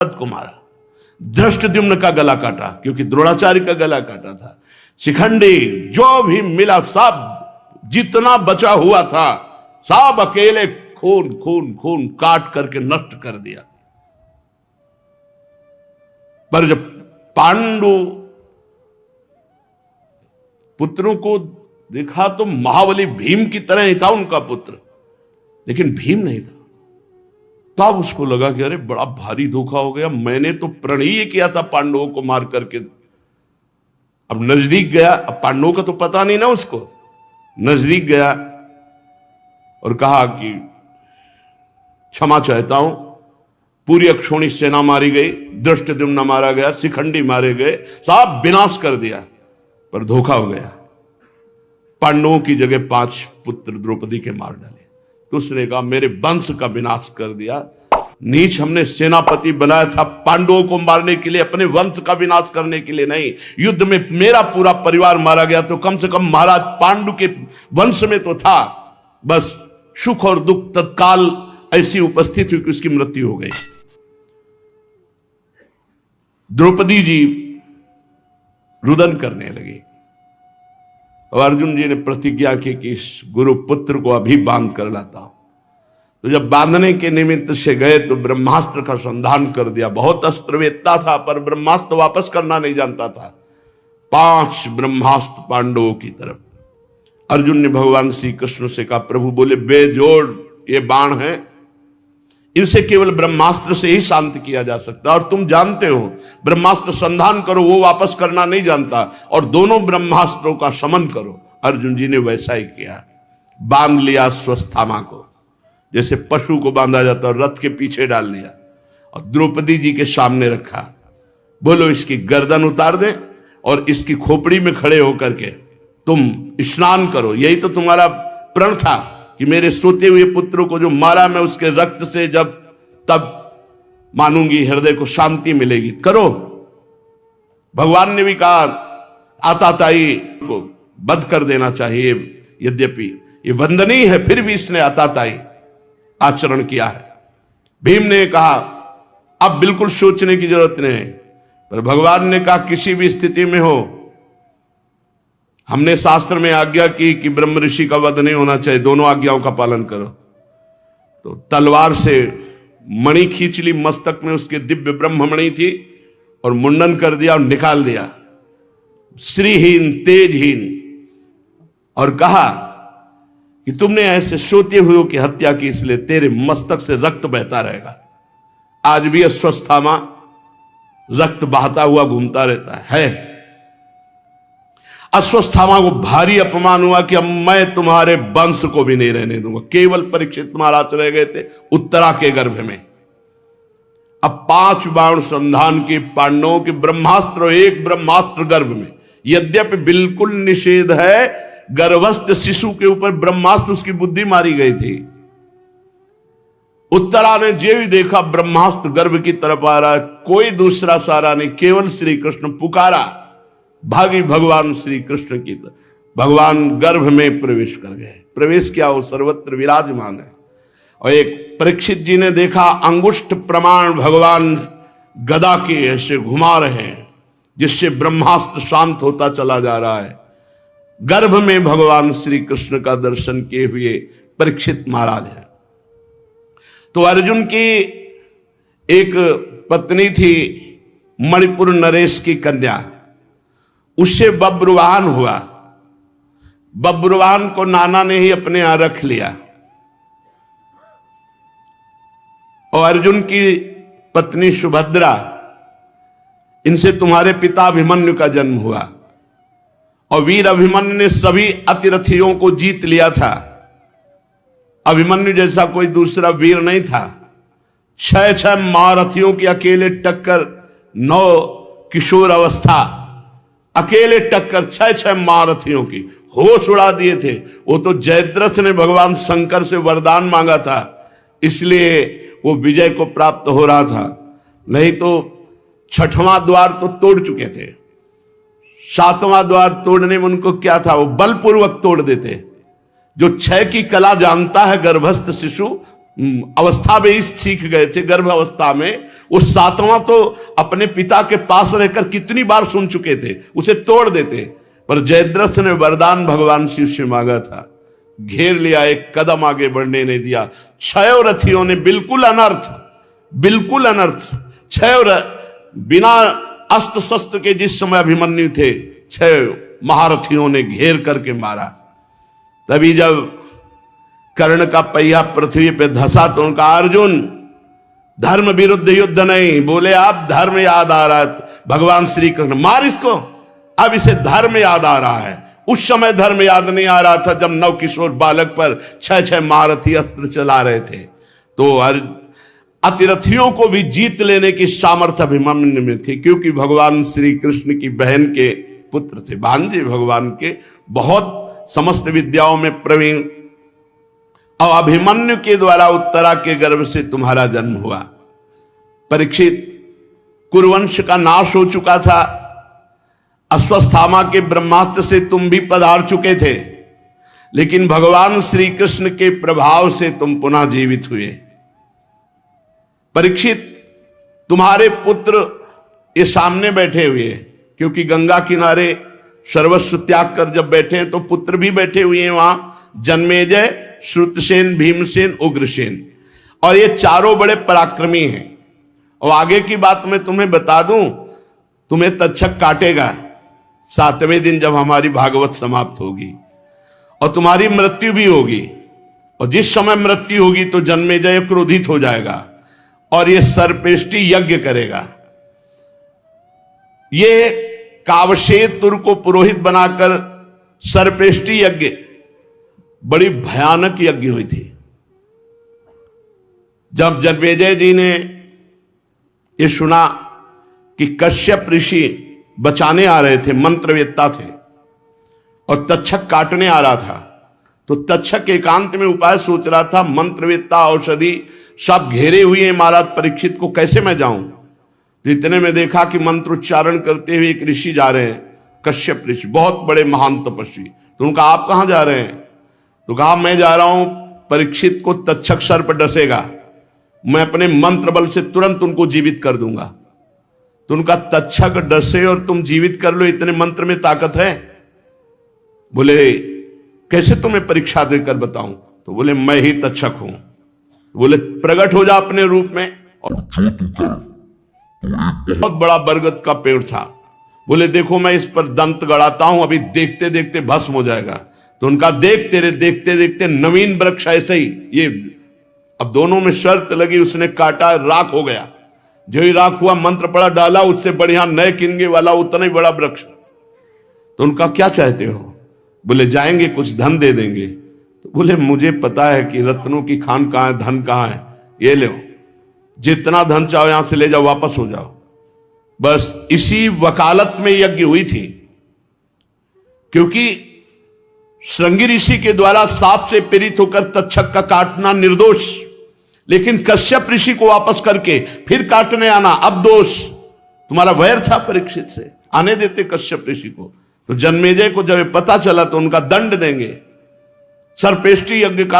को मारा, धृष्टद्युम्न का गला काटा क्योंकि द्रोणाचार्य का गला काटा था, शिखंडी जो भी मिला सब जितना बचा हुआ था सब अकेले खून खून खून काट करके नष्ट कर दिया। पर जब पांडु पुत्रों को देखा तो महाबली भीम की तरह ही था उनका पुत्र, लेकिन भीम नहीं था। तब उसको लगा कि अरे बड़ा भारी धोखा हो गया, मैंने तो प्रण ही किया था पांडवों को मार करके। अब नजदीक गया, अब पांडवों का तो पता नहीं ना उसको, नजदीक गया और कहा कि क्षमा चाहता हूं, पूरी अक्षोणी सेना मारी गई, धृष्टद्युम्न मारा गया, शिखंडी मारे गए, सब विनाश कर दिया, पर धोखा हो गया। पांडवों की जगह 5 पुत्र द्रौपदी के मार डाले। तो उसने कहा मेरे वंश का विनाश कर दिया, नीच हमने सेनापति बनाया था पांडवों को मारने के लिए, अपने वंश का विनाश करने के लिए नहीं। युद्ध में मेरा पूरा परिवार मारा गया तो कम से कम महाराज पांडु के वंश में तो था। बस सुख और दुख तत्काल ऐसी उपस्थित हुई कि उसकी मृत्यु हो गई। द्रौपदी जी रुदन करने लगी और अर्जुन जी ने प्रतिज्ञा की कि इस गुरु पुत्र को अभी बांध कर लाता हूं। तो जब बांधने के निमित्त से गए तो ब्रह्मास्त्र का संधान कर दिया। बहुत अस्त्रवेत्ता था पर ब्रह्मास्त्र वापस करना नहीं जानता था। 5 ब्रह्मास्त्र पांडवों की तरफ। अर्जुन ने भगवान श्री कृष्ण से कहा, प्रभु बोले बेजोड़ ये बाण है, इनसे केवल ब्रह्मास्त्र से ही शांत किया जा सकता है, और तुम जानते हो ब्रह्मास्त्र संधान करो, वो वापस करना नहीं जानता, और दोनों ब्रह्मास्त्रों का शमन करो। अर्जुन जी ने वैसा ही किया, बांध लिया स्वस्थामा को, जैसे पशु को बांधा जाता है, रथ के पीछे डाल दिया और द्रौपदी जी के सामने रखा। बोलो इसकी गर्दन उतार दे और इसकी खोपड़ी में खड़े होकर के तुम स्नान करो। यही तो तुम्हारा प्रण था कि मेरे सोते हुए पुत्र को जो मारा मैं उसके रक्त से जब तब मानूंगी, हृदय को शांति मिलेगी। करो। भगवान ने भी कहा आताताई को वध कर देना चाहिए, यद्यपि ये वंदनीय है फिर भी इसने आताताई आचरण किया है। भीम ने कहा अब बिल्कुल सोचने की जरूरत नहीं, पर भगवान ने कहा किसी भी स्थिति में हो, हमने शास्त्र में आज्ञा की कि ब्रह्म ऋषि का वध नहीं होना चाहिए, दोनों आज्ञाओं का पालन करो। तो तलवार से मणि खींच ली, मस्तक में उसके दिव्य ब्रह्ममणि थी, और मुंडन कर दिया और निकाल दिया, श्रीहीन तेजहीन, और कहा कि तुमने ऐसे सोते हुए की हत्या की, इसलिए तेरे मस्तक से रक्त बहता रहेगा। आज भी अस्वस्थामा रक्त बहता हुआ घूमता रहता है। अस्वस्थामा को भारी अपमान हुआ कि अब मैं तुम्हारे वंश को भी नहीं रहने दूंगा। केवल परीक्षित महाराज रह गए थे उत्तरा के गर्भ में। अब 5 बाण संधान की पांडवों के ब्रह्मास्त्र, एक ब्रह्मास्त्र गर्भ में, यद्यपि बिल्कुल निषेध है, गर्भस्थ शिशु के ऊपर ब्रह्मास्त्र, उसकी बुद्धि मारी गई थी। उत्तरा ने जे भी देखा ब्रह्मास्त्र गर्भ की तरफ आ रहा है, कोई दूसरा सहारा नहीं, केवल श्री कृष्ण पुकारा, भागी भगवान श्री कृष्ण की तरफ। भगवान गर्भ में प्रवेश कर गए। प्रवेश किया, वो सर्वत्र विराजमान है। और एक परीक्षित जी ने देखा अंगुष्ठ प्रमाण भगवान गदा के ऐसे घुमा रहे हैं, जिससे ब्रह्मास्त्र शांत होता चला जा रहा है। गर्भ में भगवान श्री कृष्ण का दर्शन किए हुए परीक्षित महाराज है। तो अर्जुन की एक पत्नी थी मणिपुर नरेश की कन्या, उससे बब्रुवाहन हुआ। बब्रुवाहन को नाना ने ही अपने यहां रख लिया, और अर्जुन की पत्नी सुभद्रा, इनसे तुम्हारे पिता अभिमन्यु का जन्म हुआ। और वीर अभिमन्यु ने सभी अतिरथियों को जीत लिया था। अभिमन्यु जैसा कोई दूसरा वीर नहीं था। 6 महारथियों की अकेले टक्कर, 9 किशोर अवस्था, अकेले टक्कर 6 महारथियों की, होश उड़ा दिए थे। वो तो जयद्रथ ने भगवान शंकर से वरदान मांगा था, इसलिए वो विजय को प्राप्त हो रहा था। नहीं तो 6वां द्वार तो तोड़ चुके थे, 7वां द्वार तोड़ने में उनको क्या था, वो बलपूर्वक तोड़ देते। जो 6 की कला जानता है, गर्भस्थ शिशु अवस्था में ही सीख गए थे, गर्भ अवस्था में वो सातवां तो अपने पिता के पास रहकर कितनी बार सुन चुके थे, उसे तोड़ देते, पर जयद्रथ ने वरदान भगवान शिव से मांगा था, घेर लिया, एक कदम आगे बढ़ने नहीं दिया। 6 रथियों ने बिल्कुल अनर्थ 6 बिना अस्त्र शस्त्र के जिस समय अभिमन्यु थे 6 महारथियों ने घेर करके मारा। तभी जब कर्ण का पहिया पृथ्वी पे धसा तो उनका, अर्जुन धर्म विरुद्ध युद्ध नहीं, बोले आप धर्म याद आ रहा है। भगवान श्री कृष्ण, मार इसको, अब इसे धर्म याद आ रहा है। उस समय धर्म याद नहीं आ रहा था जब नव किशोर बालक पर 6 महारथी अस्त्र चला रहे थे। तो अतिरथियों को भी जीत लेने की सामर्थ्य अभिमन्यु में थी, क्योंकि भगवान श्री कृष्ण की बहन के पुत्र थे, भांजे भगवान के, बहुत समस्त विद्याओं में प्रवीण। और अभिमन्यु के द्वारा उत्तरा के गर्भ से तुम्हारा जन्म हुआ। परीक्षित, कुरुवंश का नाश हो चुका था, अश्वत्थामा के ब्रह्मास्त्र से तुम भी पधार चुके थे, लेकिन भगवान श्री कृष्ण के प्रभाव से तुम पुनः जीवित हुए। परीक्षित, तुम्हारे पुत्र ये सामने बैठे हुए हैं, क्योंकि गंगा किनारे सर्वस्व त्याग कर जब बैठे हैं तो पुत्र भी बैठे हुए हैं वहां, जन्मेजय, श्रुतसेन, भीमसेन, उग्रसेन, और ये चारों बड़े पराक्रमी हैं। और आगे की बात मैं तुम्हें बता दूं, तुम्हें तक्षक काटेगा 7वें दिन जब हमारी भागवत समाप्त होगी, और तुम्हारी मृत्यु भी होगी। और जिस समय मृत्यु होगी तो जन्मेजय क्रोधित हो जाएगा और ये सर्पेष्टि यज्ञ करेगा। ये कावशेतुर को पुरोहित बनाकर सर्पेष्टि यज्ञ, बड़ी भयानक यज्ञ हुई थी। जब जन्मेजय जी ने ये सुना कि कश्यप ऋषि बचाने आ रहे थे, मंत्रवेत्ता थे, और तक्षक काटने आ रहा था, तो तक्षक एकांत में उपाय सोच रहा था, मंत्रवेत्ता, औषधि सब घेरे हुए हैं महाराज परीक्षित को, कैसे मैं जाऊं। तो इतने में देखा कि मंत्रोच्चारण करते हुए एक ऋषि जा रहे हैं, कश्यप ऋषि, बहुत बड़े महान तपस्वी। तो उनका, आप कहां जा रहे हैं? तो कहा, मैं जा रहा हूं, परीक्षित को तक्षक सर्प डसेगा, मैं अपने मंत्र बल से तुरंत उनको जीवित कर दूंगा। तो उनका, तक्षक डसे और तुम जीवित कर लो, इतने मंत्र में ताकत है? बोले, कैसे तुम्हें परीक्षा देकर बताऊं? तो बोले, मैं ही तक्षक हूं। बोले, प्रकट हो जा अपने रूप में। और बहुत बड़ा बरगद का पेड़ था। बोले, देखो मैं इस पर दंत गड़ाता हूं, अभी देखते देखते भस्म हो जाएगा। तो उनका, देख तेरे देखते देखते नवीन वृक्ष ऐसे ही, ये अब दोनों में शर्त लगी, उसने काटा, राख हो गया। जो ही राख हुआ, मंत्र पड़ा, डाला, उससे बढ़िया नए किनगे वाला उतना ही बड़ा वृक्ष। तो उनका, क्या चाहते हो? बोले, जाएंगे, कुछ धन दे देंगे। तो बोले, मुझे पता है कि रत्नों की खान कहां है, धन कहां है, ये लो, जितना धन चाहो यहां से ले जाओ, वापस हो जाओ। बस इसी वकालत में यज्ञ हुई थी, क्योंकि श्रृंगी ऋषि के द्वारा साप से पीड़ित होकर तक्षक का काटना निर्दोष, लेकिन कश्यप ऋषि को वापस करके फिर काटने आना अब दोष। तुम्हारा वैर था परीक्षित से, आने देते कश्यप ऋषि को। तो जन्मेजय को जब पता चला तो उनका दंड देंगे, सर्पेष्टि यज्ञ का